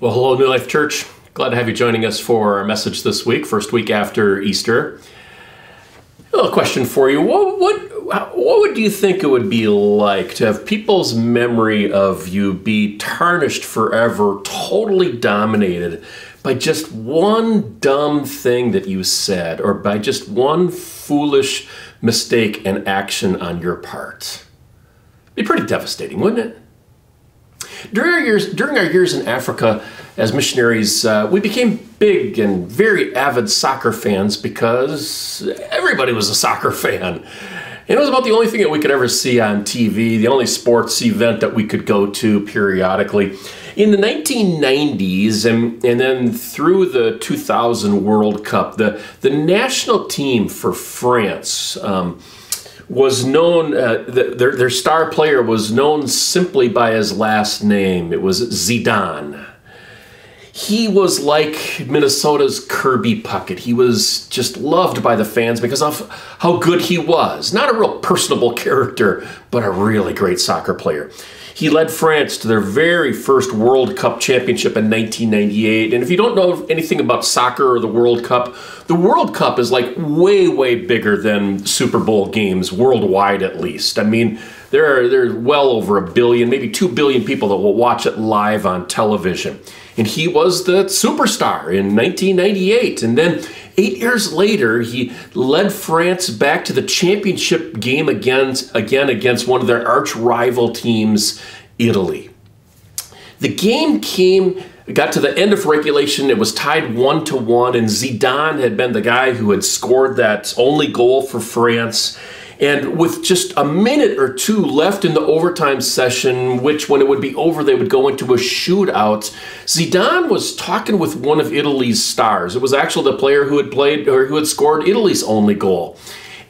Well, hello, New Life Church. Glad to have you joining us for our message this week, first week after Easter. A little question for you. What would you think it would be like to have people's memory of you be tarnished forever, totally dominated by just one dumb thing that you said, or by just one foolish mistake and action on your part? It'd be pretty devastating, wouldn't it? During our years in Africa as missionaries, we became big and very avid soccer fans because everybody was a soccer fan. And it was about the only thing that we could ever see on TV, the only sports event that we could go to periodically. In the 1990s and then through the 2000 World Cup, the national team for France was known, their star player was known simply by his last name. It was Zidane. He was like Minnesota's Kirby Puckett. He was just loved by the fans because of how good he was. Not a real personable character, but a really great soccer player. He led France to their very first World Cup championship in 1998. And if you don't know anything about soccer or the World Cup is like way bigger than Super Bowl games, worldwide at least. I mean, there are well over 1 billion, maybe 2 billion people that will watch it live on television. And he was the superstar in 1998. And then 8 years later, he led France back to the championship game again against one of their arch rival teams, Italy. The game got to the end of regulation. It was tied 1-1, and Zidane had been the guy who had scored that only goal for France. And with just a minute or two left in the overtime session, which when it would be over, they would go into a shootout, Zidane was talking with one of Italy's stars. It was actually the player who had played or who had scored Italy's only goal.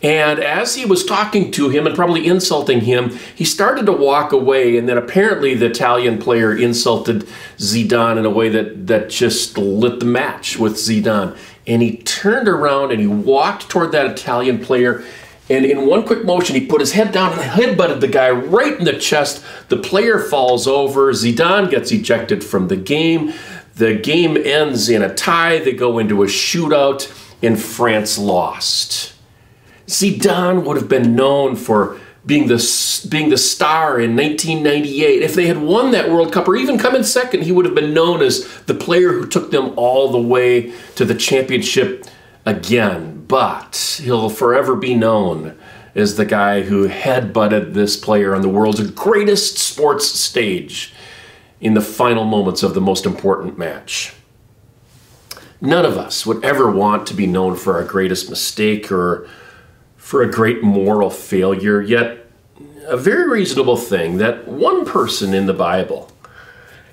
And as he was talking to him and probably insulting him, he started to walk away. And then apparently the Italian player insulted Zidane in a way that just lit the match with Zidane. And he turned around and he walked toward that Italian player. And in one quick motion, he put his head down and headbutted the guy right in the chest. The player falls over. Zidane gets ejected from the game. The game ends in a tie. They go into a shootout, and France lost. Zidane would have been known for being the star in 1998. If they had won that World Cup or even come in second, he would have been known as the player who took them all the way to the championship again. But he'll forever be known as the guy who headbutted this player on the world's greatest sports stage in the final moments of the most important match. None of us would ever want to be known for our greatest mistake or for a great moral failure, yet a very reasonable thing that one person in the Bible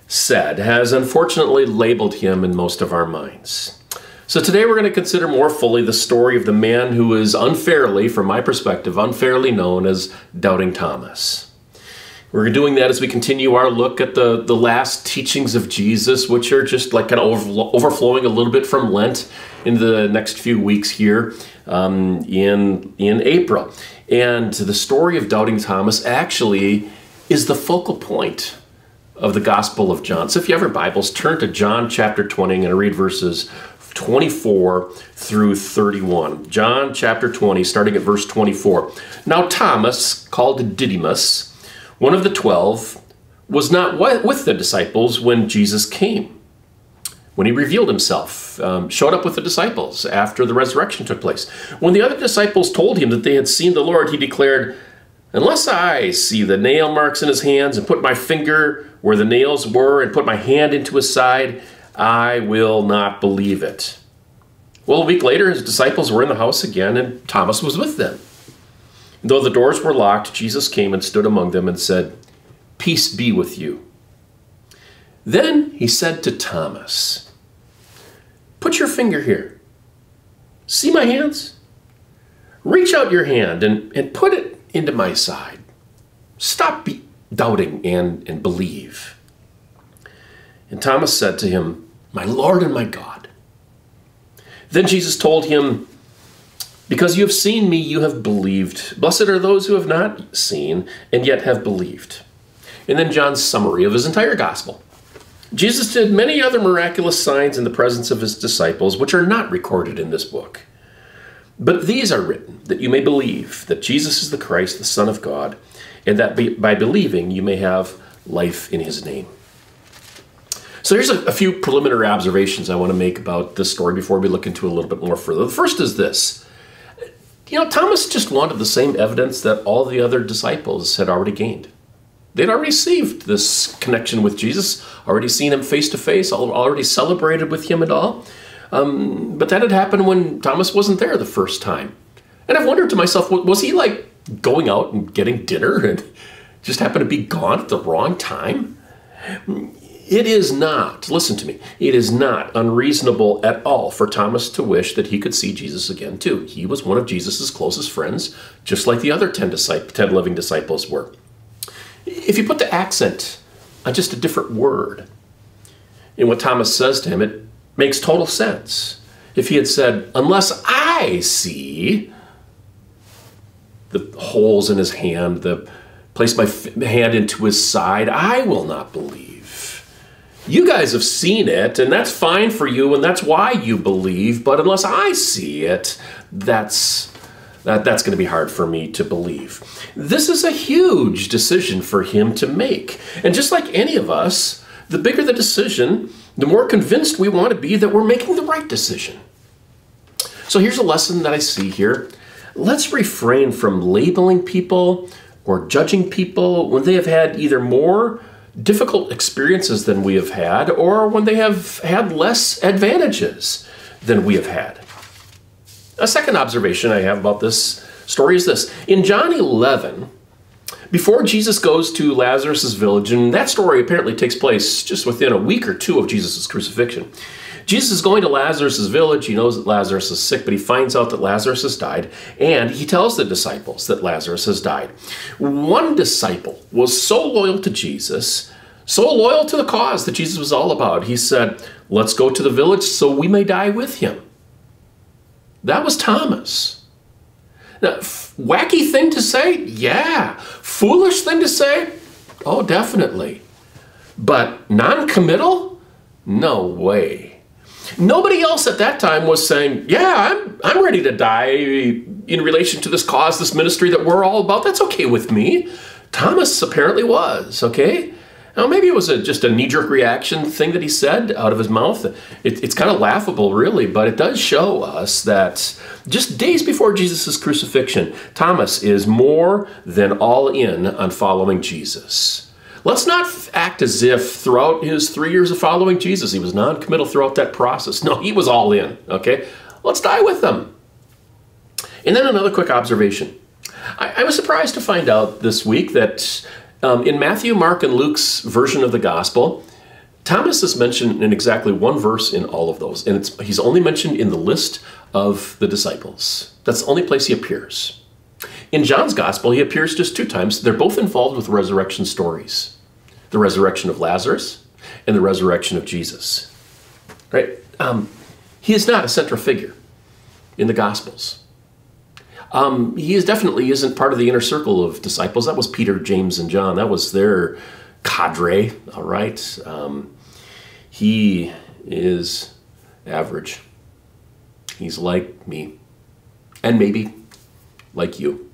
said has unfortunately labeled him in most of our minds. So today we're going to consider more fully the story of the man who is unfairly, from my perspective, unfairly known as Doubting Thomas. We're doing that as we continue our look at the last teachings of Jesus, which are just like kind of overflowing a little bit from Lent into the next few weeks here in April. And the story of Doubting Thomas actually is the focal point of the Gospel of John. So if you have your Bibles, turn to John chapter 20. I'm going to read verses 24 through 31. John chapter 20, starting at verse 24. Now Thomas, called Didymus, one of the 12, was not with the disciples when Jesus came. When he revealed himself, showed up with the disciples after the resurrection took place. When the other disciples told him that they had seen the Lord, he declared, "Unless I see the nail marks in his hands and put my finger where the nails were and put my hand into his side, I will not believe it." Well, a week later, his disciples were in the house again, and Thomas was with them. Though the doors were locked, Jesus came and stood among them and said, "Peace be with you." Then he said to Thomas, "Put your finger here. See my hands? Reach out your hand and put it into my side. Stop doubting and believe." And Thomas said to him, "My Lord and my God." Then Jesus told him, "Because you have seen me, you have believed. Blessed are those who have not seen and yet have believed." And then John's summary of his entire gospel. Jesus did many other miraculous signs in the presence of his disciples, which are not recorded in this book. But these are written, that you may believe that Jesus is the Christ, the Son of God, and that by believing you may have life in his name. So here's a few preliminary observations I want to make about this story before we look into it a little bit more further. The first is this. Thomas just wanted the same evidence that all the other disciples had already gained. They'd already received this connection with Jesus, already seen him face to face, already celebrated with him and all. But that had happened when Thomas wasn't there the first time. And I've wondered to myself, was he like going out and getting dinner and just happened to be gone at the wrong time? It is not, listen to me, it is not unreasonable at all for Thomas to wish that he could see Jesus again too. He was one of Jesus' closest friends, just like the other 10 living disciples were. If you put the accent on just a different word in what Thomas says to him, it makes total sense. If he had said, unless I see the holes in his hand, place my hand into his side, I will not believe. You guys have seen it, and that's fine for you, and that's why you believe, but unless I see it, that's going to be hard for me to believe. This is a huge decision for him to make. And just like any of us, the bigger the decision, the more convinced we want to be that we're making the right decision. So here's a lesson that I see here. Let's refrain from labeling people or judging people when they have had either more difficult experiences than we have had, or when they have had less advantages than we have had. A second observation I have about this story is this. In John 11, before Jesus goes to Lazarus' village, and that story apparently takes place just within a week or two of Jesus' crucifixion, Jesus is going to Lazarus' village. He knows that Lazarus is sick, but he finds out that Lazarus has died, and he tells the disciples that Lazarus has died. One disciple was so loyal to Jesus, so loyal to the cause that Jesus was all about, he said, let's go to the village so we may die with him. That was Thomas. Now, wacky thing to say? Yeah. Foolish thing to say? Oh, definitely. But non-committal? No way. Nobody else at that time was saying, yeah, I'm ready to die in relation to this cause, this ministry that we're all about. That's okay with me. Thomas apparently was, okay? Now, maybe it was just a knee-jerk reaction thing that he said out of his mouth. It's kind of laughable, really, but it does show us that just days before Jesus' crucifixion, Thomas is more than all in on following Jesus. Let's not act as if throughout his 3 years of following Jesus, he was non-committal throughout that process. No, he was all in, okay? Let's die with them. And then another quick observation. I was surprised to find out this week that in Matthew, Mark, and Luke's version of the gospel, Thomas is mentioned in exactly one verse in all of those. And he's only mentioned in the list of the disciples. That's the only place he appears. In John's gospel, he appears just 2 times. They're both involved with resurrection stories. The resurrection of Lazarus and the resurrection of Jesus. Right? He is not a central figure in the Gospels. He definitely isn't part of the inner circle of disciples. That was Peter, James, and John. That was their cadre, all right? He is average. He's like me, and maybe like you.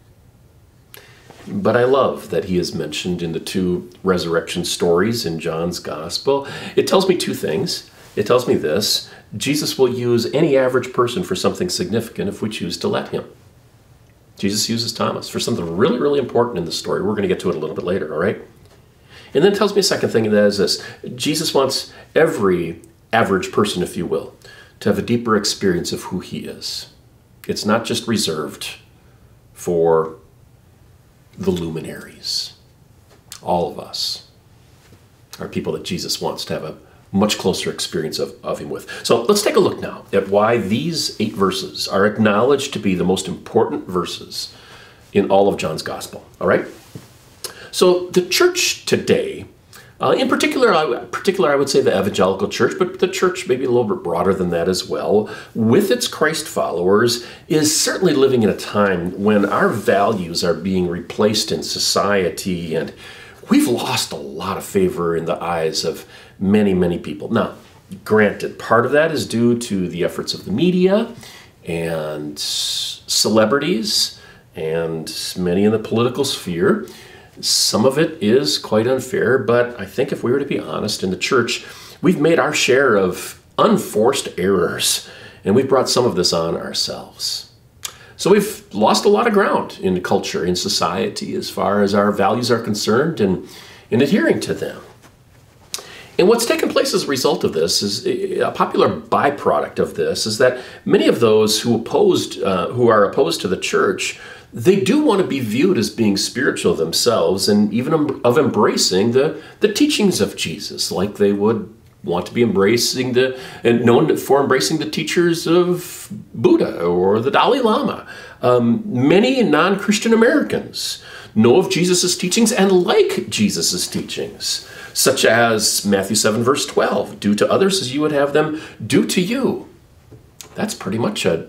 But I love that he is mentioned in the 2 resurrection stories in John's gospel. It tells me 2 things. It tells me this: Jesus will use any average person for something significant if we choose to let him. Jesus uses Thomas for something really, really important in the story. We're going to get to it a little bit later, all right? And then it tells me a second thing, and that is this. Jesus wants every average person, if you will, to have a deeper experience of who he is. It's not just reserved for the luminaries. All of us are people that Jesus wants to have a much closer experience of him with. So let's take a look now at why these 8 verses are acknowledged to be the most important verses in all of John's gospel. All right? So the church today, in particular, I would say the evangelical church, but the church maybe a little bit broader than that as well, with its Christ followers, is certainly living in a time when our values are being replaced in society, and we've lost a lot of favor in the eyes of many, many people. Now, granted, part of that is due to the efforts of the media and celebrities and many in the political sphere. Some of it is quite unfair, but I think if we were to be honest, in the church, we've made our share of unforced errors, and we've brought some of this on ourselves. So we've lost a lot of ground in culture, in society, as far as our values are concerned, and in adhering to them. And what's taken place as a result of this is a popular byproduct of this is that many of those who are opposed to the church, they do want to be viewed as being spiritual themselves and even of embracing the teachings of Jesus, like they would want to be known for embracing the teachers of Buddha or the Dalai Lama. Many non-Christian Americans know of Jesus' teachings and like Jesus' teachings, such as Matthew 7, verse 12, do to others as you would have them do to you. That's pretty much a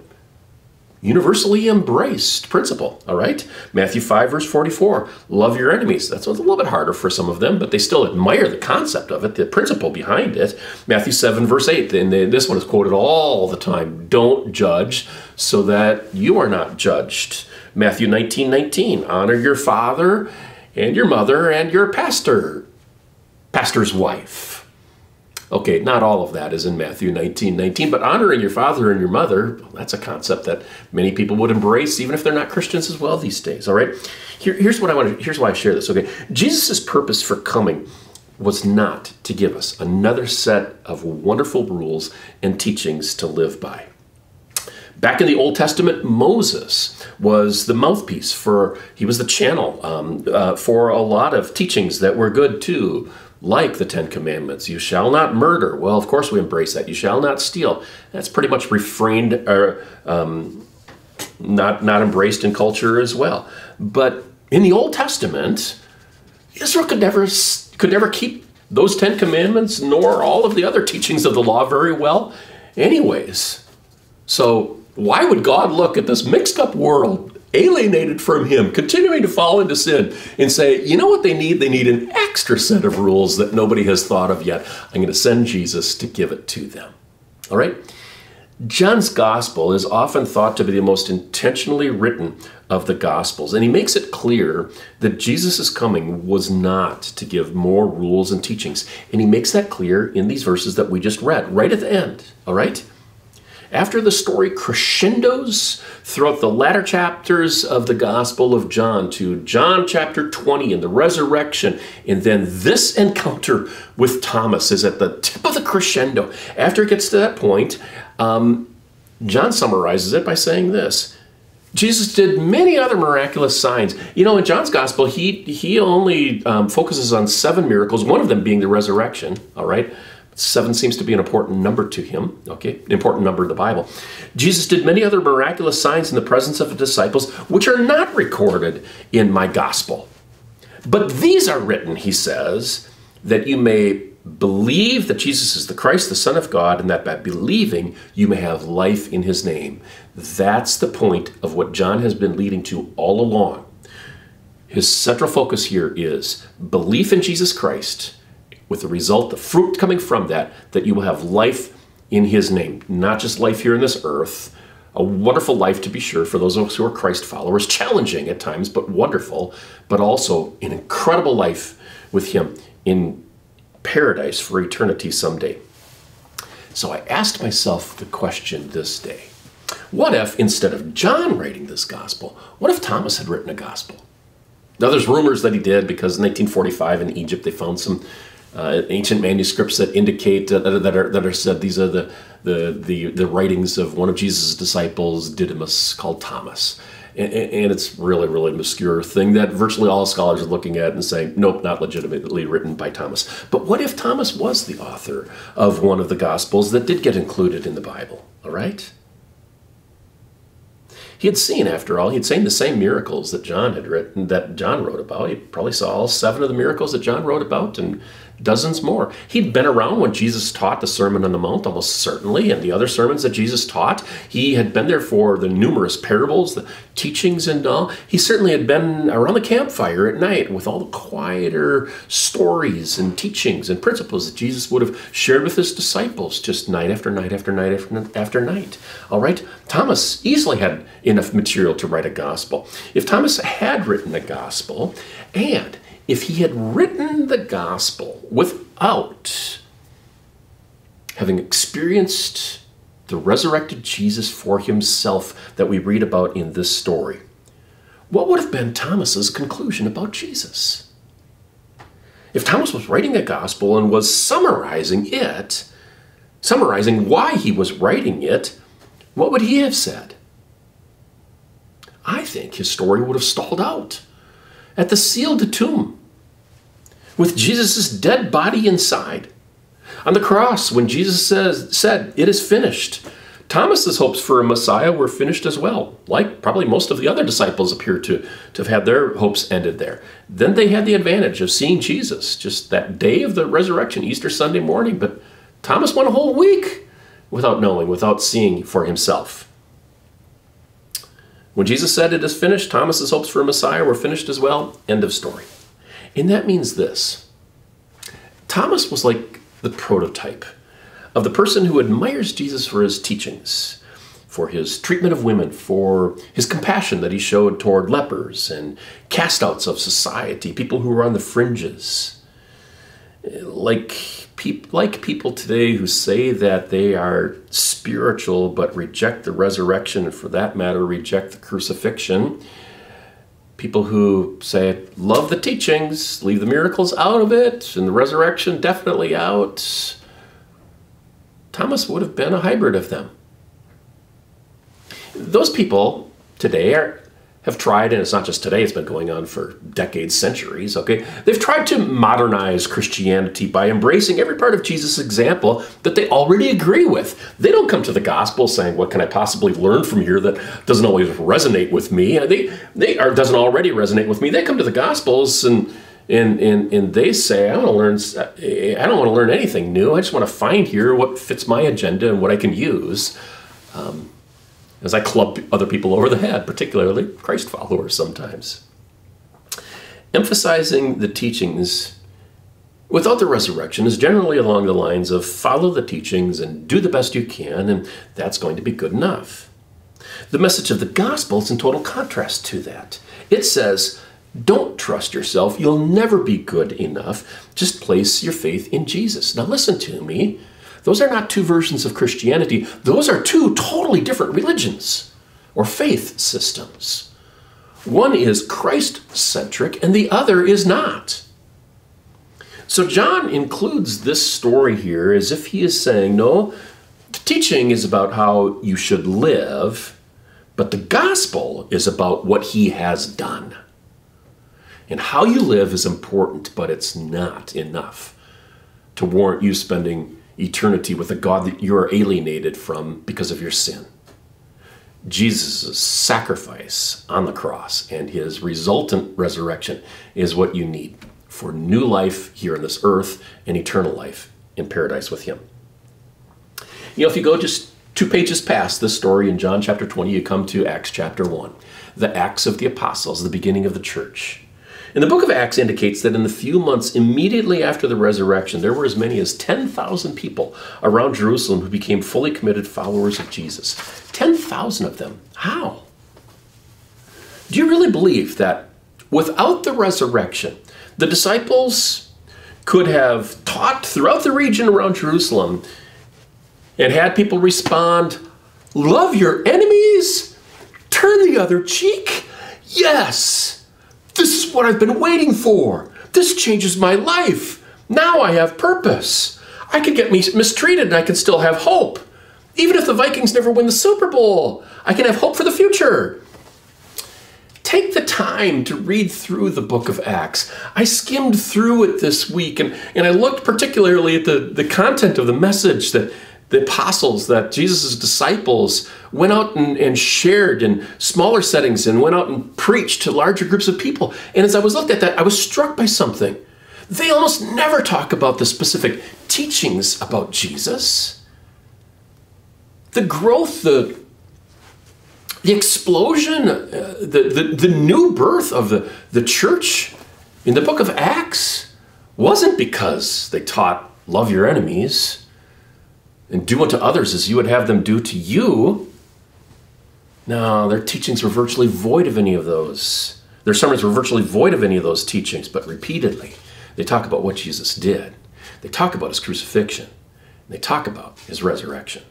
universally embraced principle, all right? Matthew 5, verse 44, love your enemies. That's a little bit harder for some of them, but they still admire the concept of it, the principle behind it. Matthew 7, verse 8, and this one is quoted all the time, don't judge so that you are not judged. Matthew 19:19, honor your father and your mother and your pastor's wife. Okay, not all of that is in Matthew 19:19, but honoring your father and your mother, that's a concept that many people would embrace, even if they're not Christians as well these days, all right? Here's why I share this, okay? Jesus' purpose for coming was not to give us another set of wonderful rules and teachings to live by. Back in the Old Testament, Moses was the mouthpiece he was the channel for a lot of teachings that were good too, like the Ten Commandments. You shall not murder. Well, of course we embrace that. You shall not steal. That's pretty much refrained or not embraced in culture as well. But in the Old Testament, Israel could never keep those Ten Commandments nor all of the other teachings of the law very well anyways. So why would God look at this mixed up world, alienated from him, continuing to fall into sin, and say, you know what they need? They need an extra set of rules that nobody has thought of yet. I'm going to send Jesus to give it to them. All right? John's gospel is often thought to be the most intentionally written of the gospels, and he makes it clear that Jesus' coming was not to give more rules and teachings. And he makes that clear in these verses that we just read, right at the end. All right? After the story crescendos throughout the latter chapters of the Gospel of John to John chapter 20 and the resurrection, and then this encounter with Thomas is at the tip of the crescendo. After it gets to that point, John summarizes it by saying this. Jesus did many other miraculous signs. You know, in John's Gospel, he only focuses on 7 miracles, one of them being the resurrection, all right? 7 seems to be an important number to him, okay? An important number in the Bible. Jesus did many other miraculous signs in the presence of the disciples, which are not recorded in my gospel. But these are written, he says, that you may believe that Jesus is the Christ, the Son of God, and that by believing you may have life in his name. That's the point of what John has been leading to all along. His central focus here is belief in Jesus Christ, with the result, the fruit coming from that you will have life in his name. Not just life here in this earth, a wonderful life to be sure for those of us who are Christ followers, challenging at times, but wonderful, but also an incredible life with him in paradise for eternity someday. So I asked myself the question this day, what if instead of John writing this gospel, what if Thomas had written a gospel? Now there's rumors that he did because in 1945 in Egypt they found some ancient manuscripts that indicate that are said these are the writings of one of Jesus' disciples, Didymus, called Thomas, and it's really an obscure thing that virtually all scholars are looking at and saying, nope, not legitimately written by Thomas. But what if Thomas was the author of one of the Gospels that did get included in the Bible? All right. He had seen, after all, he'd seen the same miracles that John had written, that John wrote about. He probably saw all 7 of the miracles that John wrote about, and dozens more. He'd been around when Jesus taught the Sermon on the Mount, almost certainly, and the other sermons that Jesus taught. He had been there for the numerous parables, the teachings and all. He certainly had been around the campfire at night with all the quieter stories and teachings and principles that Jesus would have shared with his disciples just night after night after night after night. All right? Thomas easily had enough material to write a gospel. If Thomas had written a gospel, and if he had written the gospel without having experienced the resurrected Jesus for himself that we read about in this story, what would have been Thomas's conclusion about Jesus? If Thomas was writing a gospel and was summarizing why he was writing it, what would he have said? I think his story would have stalled out at the sealed tomb, with Jesus' dead body inside. On the cross, when Jesus said, "It is finished," Thomas's hopes for a Messiah were finished as well, like probably most of the other disciples appear to have had their hopes ended there. Then they had the advantage of seeing Jesus just that day of the resurrection, Easter Sunday morning, but Thomas went a whole week without knowing, without seeing for himself. When Jesus said it is finished, Thomas's hopes for a Messiah were finished as well. End of story. And that means this. Thomas was like the prototype of the person who admires Jesus for his teachings, for his treatment of women, for his compassion that he showed toward lepers and cast-outs of society, people who were on the fringes. Like people today who say that they are spiritual but reject the resurrection, and for that matter, reject the crucifixion. People who say, love the teachings, leave the miracles out of it, and the resurrection definitely out. Thomas would have been a hybrid of them. Those people today have tried, and it's not just today, it's been going on for decades, centuries, okay? They've tried to modernize Christianity by embracing every part of Jesus' example that they already agree with. They don't come to the gospel saying, what can I possibly learn from here that doesn't always resonate with me? Or doesn't already resonate with me. They come to the gospels and they say, I don't want to learn anything new. I just want to find here what fits my agenda and what I can use. As I club other people over the head, particularly Christ followers sometimes. Emphasizing the teachings without the resurrection is generally along the lines of follow the teachings and do the best you can, and that's going to be good enough. The message of the gospel is in total contrast to that. It says, don't trust yourself. You'll never be good enough. Just place your faith in Jesus. Now listen to me. Those are not two versions of Christianity. Those are two totally different religions or faith systems. One is Christ-centric and the other is not. So John includes this story here as if he is saying, no, the teaching is about how you should live, but the gospel is about what he has done. And how you live is important, but it's not enough to warrant you spending eternity with a God that you are alienated from because of your sin. Jesus' sacrifice on the cross and his resultant resurrection is what you need for new life here on this earth and eternal life in paradise with him. You know, if you go just 2 pages past this story in John chapter 20, you come to Acts chapter 1, the Acts of the Apostles, the beginning of the church. And the book of Acts indicates that in the few months immediately after the resurrection, there were as many as 10,000 people around Jerusalem who became fully committed followers of Jesus. 10,000 of them. How? Do you really believe that without the resurrection, the disciples could have taught throughout the region around Jerusalem and had people respond, love your enemies? Turn the other cheek? Yes! This is what I've been waiting for. This changes my life. Now I have purpose. I could get mistreated and I can still have hope. Even if the Vikings never win the Super Bowl, I can have hope for the future. Take the time to read through the book of Acts. I skimmed through it this week and I looked particularly at the content of the message that the apostles, that Jesus' disciples went out and shared in smaller settings and went out and preached to larger groups of people. And as I was looking at that, I was struck by something. They almost never talk about the specific teachings about Jesus. The growth, the explosion, the new birth of the church in the book of Acts wasn't because they taught love your enemies and do unto others as you would have them do to you. No, their teachings were virtually void of any of those. Their sermons were virtually void of any of those teachings, but repeatedly they talk about what Jesus did. They talk about his crucifixion. They talk about his resurrection.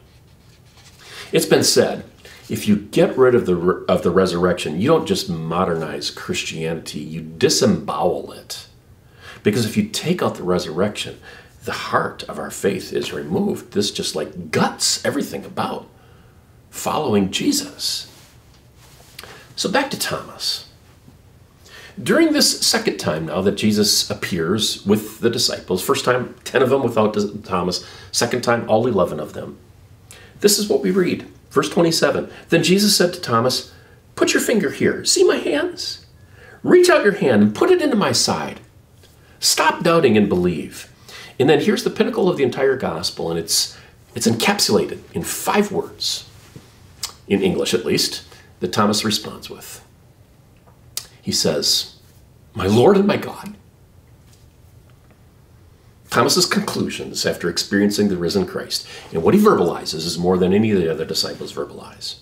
It's been said, if you get rid of the resurrection, you don't just modernize Christianity, you disembowel it. Because if you take out the resurrection, the heart of our faith is removed. This just like guts everything about following Jesus. So back to Thomas. During this second time now that Jesus appears with the disciples, first time 10 of them without Thomas, second time all 11 of them, this is what we read. Verse 27, then Jesus said to Thomas, put your finger here. See my hands? Reach out your hand and put it into my side. Stop doubting and believe. And then here's the pinnacle of the entire gospel, and it's encapsulated in 5 words, in English at least, that Thomas responds with. He says, my Lord and my God. Thomas's conclusions after experiencing the risen Christ, and what he verbalizes is more than any of the other disciples verbalize.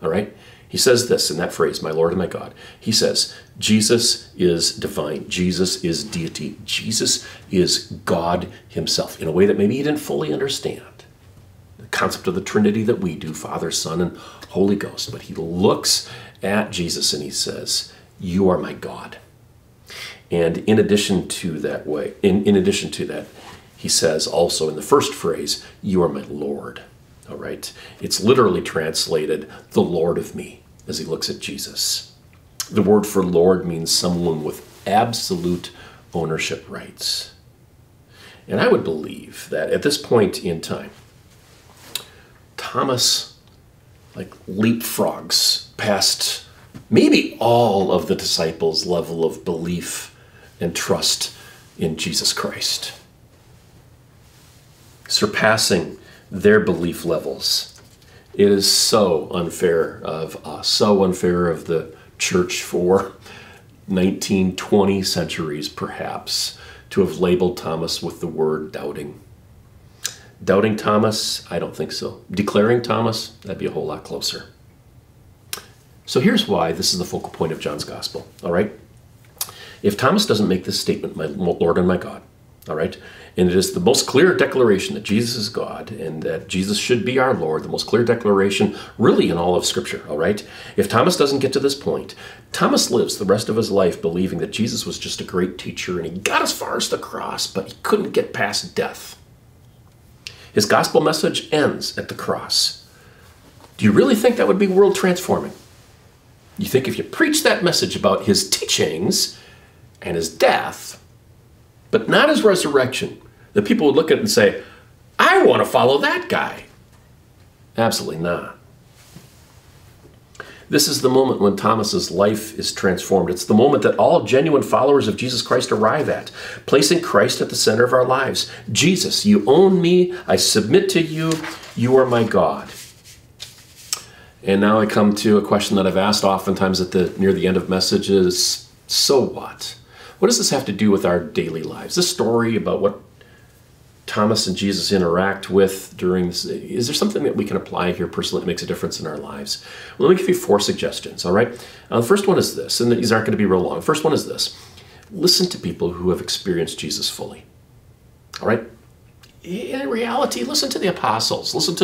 All right? He says this in that phrase, my Lord and my God. He says, Jesus is divine. Jesus is deity. Jesus is God himself in a way that maybe he didn't fully understand. The concept of the Trinity that we do, Father, Son, and Holy Ghost. But he looks at Jesus and he says, you are my God. And in addition to that, he says also in the first phrase, you are my Lord. All right? It's literally translated, the Lord of me, as he looks at Jesus. The word for Lord means someone with absolute ownership rights. And I would believe that at this point in time, Thomas leapfrogs past maybe all of the disciples' level of belief and trust in Jesus Christ, surpassing their belief levels. It is so unfair of us, so unfair of the church for 19, 20 centuries perhaps, to have labeled Thomas with the word doubting. Doubting Thomas? I don't think so. Declaring Thomas? That'd be a whole lot closer. So here's why this is the focal point of John's gospel, all right? If Thomas doesn't make this statement, my Lord and my God, all right, and it is the most clear declaration that Jesus is God and that Jesus should be our Lord, the most clear declaration really in all of Scripture, all right? If Thomas doesn't get to this point, Thomas lives the rest of his life believing that Jesus was just a great teacher and he got as far as the cross, but he couldn't get past death. His gospel message ends at the cross. Do you really think that would be world transforming? You think if you preach that message about his teachings and his death, but not his resurrection, that people would look at it and say, I want to follow that guy? Absolutely not. This is the moment when Thomas's life is transformed. It's the moment that all genuine followers of Jesus Christ arrive at, placing Christ at the center of our lives. Jesus, you own me. I submit to you. You are my God. And now I come to a question that I've asked oftentimes near the end of messages. So what? What does this have to do with our daily lives? This story about what Thomas and Jesus interact with during this, is there something that we can apply here personally that makes a difference in our lives? Well, let me give you 4 suggestions, all right? The first one is this, and these aren't going to be real long. First one is this. Listen to people who have experienced Jesus fully, all right? In reality, listen to the apostles, listen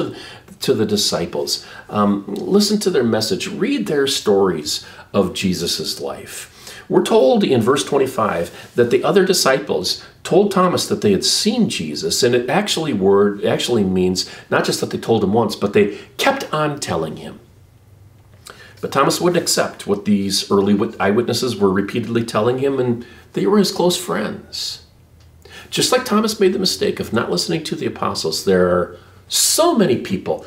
to the disciples, listen to their message, read their stories of Jesus' life. We're told in verse 25 that the other disciples told Thomas that they had seen Jesus, and it actually means not just that they told him once, but they kept on telling him. But Thomas wouldn't accept what these early eyewitnesses were repeatedly telling him, and they were his close friends. Just like Thomas made the mistake of not listening to the apostles, there are so many people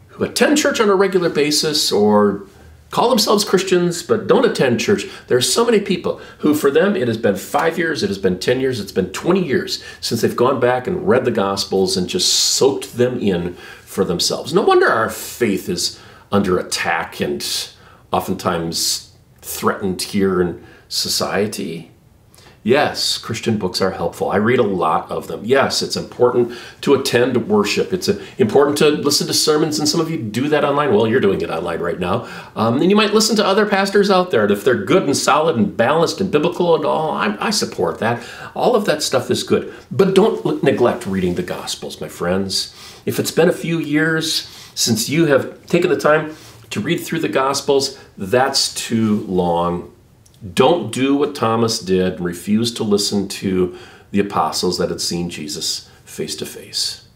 who attend church on a regular basis or call themselves Christians, but don't attend church. There are so many people who, for them, it has been 5 years, it has been 10 years, it's been 20 years since they've gone back and read the Gospels and just soaked them in for themselves. No wonder our faith is under attack and oftentimes threatened here in society. Yes, Christian books are helpful. I read a lot of them. Yes, it's important to attend worship. It's important to listen to sermons, and some of you do that online. Well, you're doing it online right now. And you might listen to other pastors out there, and if they're good and solid and balanced and biblical and all, I support that. All of that stuff is good. But don't neglect reading the Gospels, my friends. If it's been a few years since you have taken the time to read through the Gospels, that's too long. Don't do what Thomas did and refuse to listen to the apostles that had seen Jesus face to face.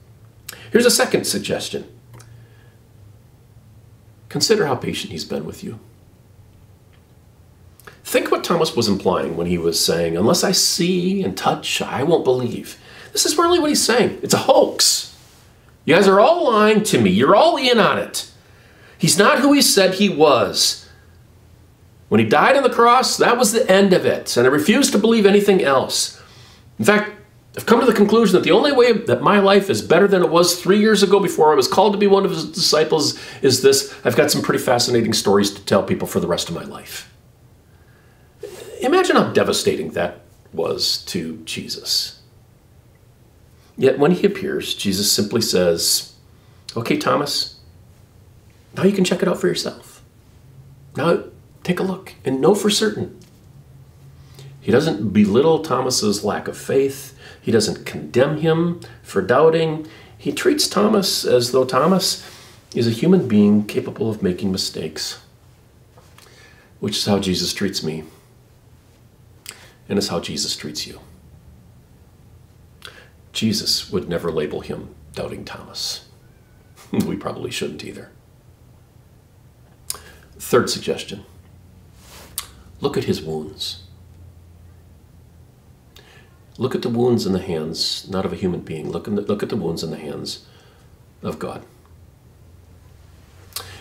Here's a second suggestion. Consider how patient he's been with you. Think what Thomas was implying when he was saying, unless I see and touch, I won't believe. This is really what he's saying. It's a hoax. You guys are all lying to me. You're all in on it. He's not who he said he was. When he died on the cross, that was the end of it, and I refuse to believe anything else. In fact, I've come to the conclusion that the only way that my life is better than it was 3 years ago before I was called to be one of his disciples is this: I've got some pretty fascinating stories to tell people for the rest of my life. Imagine how devastating that was to Jesus. Yet when he appears, Jesus simply says, okay, Thomas, now you can check it out for yourself. Now, take a look and know for certain. He doesn't belittle Thomas's lack of faith. He doesn't condemn him for doubting. He treats Thomas as though Thomas is a human being capable of making mistakes, which is how Jesus treats me, and is how Jesus treats you. Jesus would never label him Doubting Thomas. We probably shouldn't either. Third suggestion. Look at his wounds. Look at the wounds in the hands, not of a human being. Look at the wounds in the hands of God.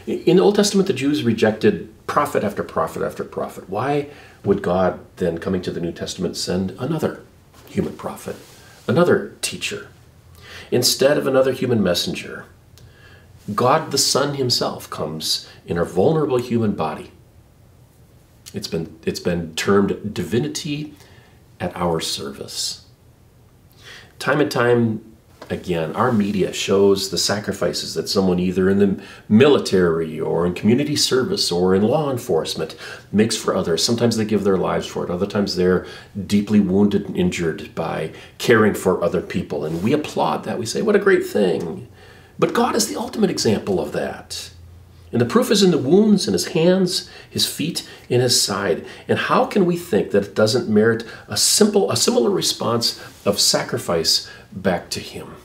In the Old Testament, the Jews rejected prophet after prophet after prophet. Why would God then, coming to the New Testament, send another human prophet, another teacher? Instead of another human messenger, God the Son himself comes in a vulnerable human body. It's been termed divinity at our service. Time and time again, our media shows the sacrifices that someone either in the military or in community service or in law enforcement makes for others. Sometimes they give their lives for it. Other times they're deeply wounded and injured by caring for other people. And we applaud that. We say, what a great thing. But God is the ultimate example of that. And the proof is in the wounds in his hands, his feet, in his side. And how can we think that it doesn't merit a similar response of sacrifice back to him?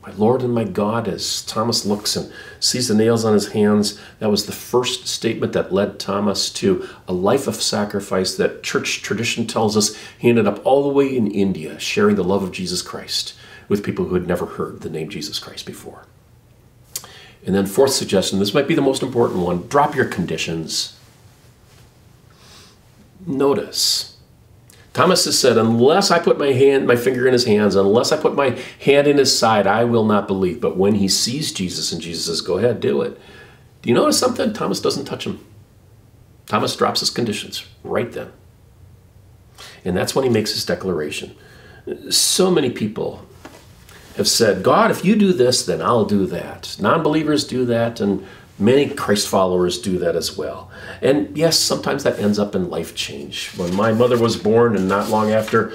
My Lord and my God, as Thomas looks and sees the nails on his hands, that was the first statement that led Thomas to a life of sacrifice that church tradition tells us he ended up all the way in India, sharing the love of Jesus Christ with people who had never heard the name Jesus Christ before. And then fourth suggestion, this might be the most important one, drop your conditions. Notice, Thomas has said, unless I put my finger in his hands, unless I put my hand in his side, I will not believe. But when he sees Jesus and Jesus says, go ahead, do it. Do you notice something? Thomas doesn't touch him. Thomas drops his conditions right then. And that's when he makes his declaration. So many people have said, God, if you do this, then I'll do that. Non-believers do that, and many Christ followers do that as well. And yes, sometimes that ends up in life change. When my mother was born, and not long after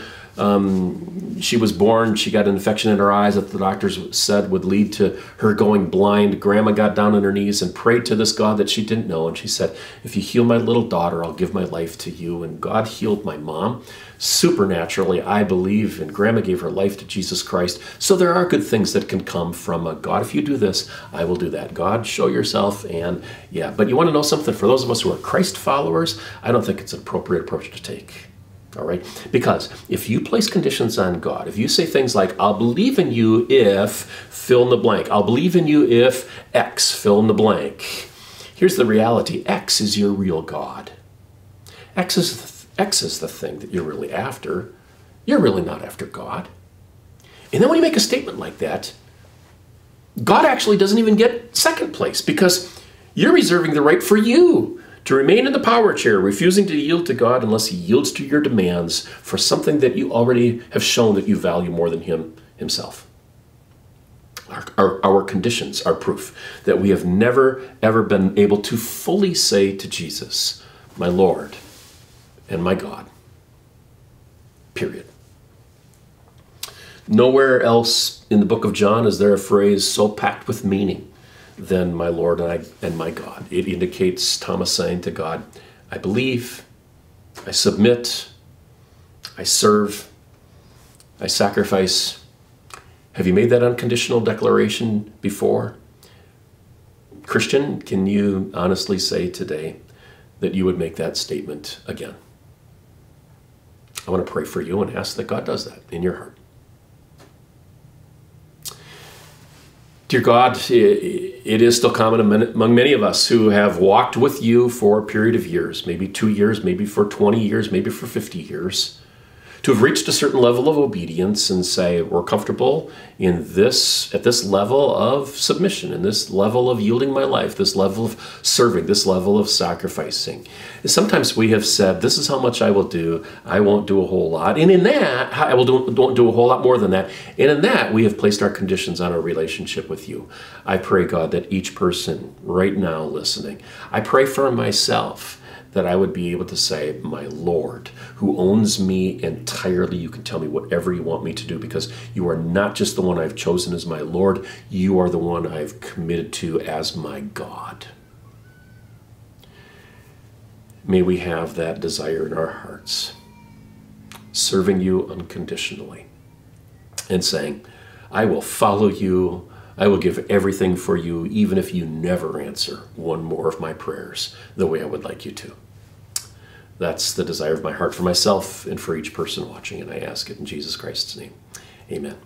she was born, she got an infection in her eyes that the doctors said would lead to her going blind. Grandma got down on her knees and prayed to this God that she didn't know. And she said, if you heal my little daughter, I'll give my life to you. And God healed my mom supernaturally, I believe. And Grandma gave her life to Jesus Christ. So there are good things that can come from a God, if you do this, I will do that. God, show yourself. And yeah, but you want to know something? For those of us who are Christ followers, I don't think it's an appropriate approach to take. All right? Because if you place conditions on God, if you say things like, I'll believe in you if fill in the blank, I'll believe in you if X, fill in the blank, Here's the reality. X is your real God. X is the thing that you're really after. You're really not after God. And then when you make a statement like that, God actually doesn't even get second place because you're reserving the right for you to remain in the power chair, refusing to yield to God unless he yields to your demands for something that you already have shown that you value more than himself. Our conditions are proof that we have never, ever been able to fully say to Jesus, my Lord and my God. Period. Nowhere else in the book of John is there a phrase so packed with meaning than my Lord and my God. It indicates Thomas saying to God, I believe, I submit, I serve, I sacrifice. Have you made that unconditional declaration before? Christian, can you honestly say today that you would make that statement again? I want to pray for you and ask that God does that in your heart. Dear God, it is still common among many of us who have walked with you for a period of years, maybe 2 years, maybe for 20 years, maybe for 50 years, to have reached a certain level of obedience and say, we're comfortable at this level of submission, in this level of yielding my life, this level of serving, this level of sacrificing. And sometimes we have said, this is how much I will do. I won't do a whole lot. And in that, I won't do a whole lot more than that. And in that, we have placed our conditions on our relationship with you. I pray, God, that each person right now listening, I pray for myself, that I would be able to say, my Lord, who owns me entirely, you can tell me whatever you want me to do because you are not just the one I've chosen as my Lord, you are the one I've committed to as my God. May we have that desire in our hearts, serving you unconditionally and saying, I will follow you, I will give everything for you, even if you never answer one more of my prayers the way I would like you to. That's the desire of my heart for myself and for each person watching, and I ask it in Jesus Christ's name. Amen.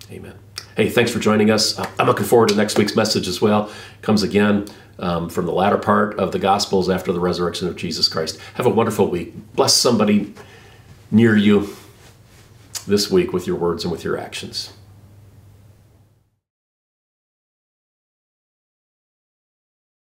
Amen. Hey, thanks for joining us. I'm looking forward to next week's message as well. It comes again from the latter part of the Gospels after the resurrection of Jesus Christ. Have a wonderful week. Bless somebody near you this week with your words and with your actions.